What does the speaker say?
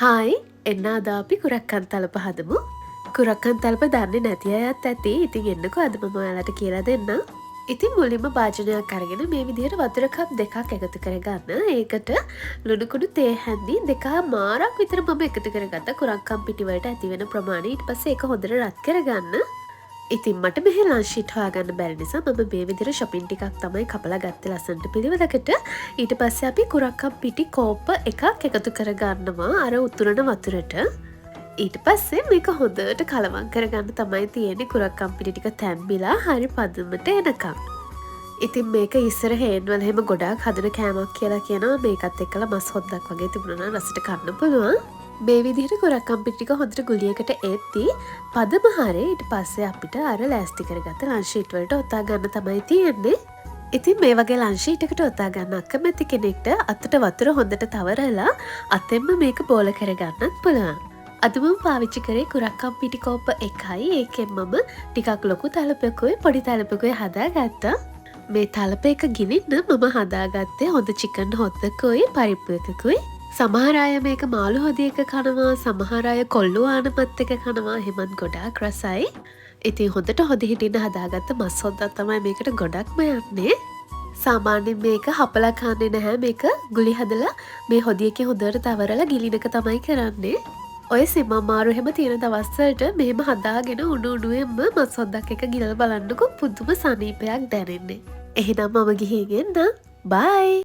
Hi එන්න අද අපි කුරක්කන්තලප හදමු. කුරක්කන්තලප දන්නේ නැති අයත් ඇති. ඉතින් එන්නකෝ අද මම ඔයාලට කියලා දෙන්න. ඉතින් මුලින්ම භාජනයක් අරගෙන මේ විදිහට වතුර කප් දෙකක් එකතු කරගන්න. ඒකට ලුණු කුඩු තේ හැඳි දෙකමාරක් විතර මම එකතු කරගත්තා. කුරක්කම් පිටි වලට ඇති වෙන ප්‍රමාණය. ඊට පස්සේ ඒක හොඳට රත් කරගන්න. ඉතින් මට මෙහෙ ලන්ච් ෂීට් හොයාගන්න බැරි නිසා මම මේ විදිහට shopping ටිකක් තමයි කපලා ගත්තේ ලස්සනට පිළිවෙලකට. ඊට පස්සේ අපි කුරක්කම් පිටි කෝප්ප එකක් එකතු කරගන්නවා අර උතුරන වතුරට. ඊට පස්සේ මේක හොඳට කලවම් කරගන්න තමයි තියෙන්නේ කුරක්කම් පිටි ටික තැම්බිලා හරි පදමට එනකම්. ඉතින් මේක ඉස්සර හේන්වල එහෙම ගොඩාක් හදන කෑමක් කියලා කියනවා. මේකත් එක්කලා මස් හොද්දක් වගේ තිබුණා නම් රසට කන්න පුළුවන්. මේ විදිහට කුරක්කම් පිටි ටික හොඳට ගුලියකට එද්දි පදම හරේ ඊට පස්සේ අපිට අර ලෑස්ති කරගත්ත ලන්ච් ෂීට් වලට ඔතා ගන්න තමයි තියෙන්නේ. ඉතින් මේ වගේ ලන්ච් ෂීට් එකට ඔතා ගන්න අකමැති කෙනෙක්ට අතට වතුර හොඳට තවරලා අතෙන්ම මේක බෝල කරගන්නත් පුළුවන්. අද මම පාවිච්චි කරේ කුරක්කම් පිටි කෝප්ප එකයි. ඒකෙන් මම ටිකක් ලොකු තලපකුයි පොඩි තලපකුයි හදාගත්තා. මේ තලප එක ගිනින්න මම හදාගත්තේ හොඳ චිකන් හොද්දකුයි පරිප්පු එකකුයි. සමහර අය මේක මාළු හොදිය එක කනවා, සමහර අය කොල්ලු ආනපත් එක කනවා. එහෙමත් ගොඩාක් රසයි. ඉතින් හොඳට හොද හිටින්න හදාගත්ත මස් හොද්දක් තමයි මේකට ගොඩක්ම යන්නේ. සාමාන්‍යයෙන් මේක හපලා කන්නේ නැහැ. මේක ගුලි හදලා මේ හොදිය එකේ හොඳට තවරලා ගිලින එක තමයි කරන්නේ. ඔය සිම අමාරු එහෙම තියෙන දවස් වලට මෙහෙම හදාගෙන උණු උණුවෙන්ම මස් හොද්දක් එක ගිලලා බලන්නකො පුදුම සනීපයක් දැනෙන්නේ. එහෙනම් මම ගිහින් එන්න. බයි.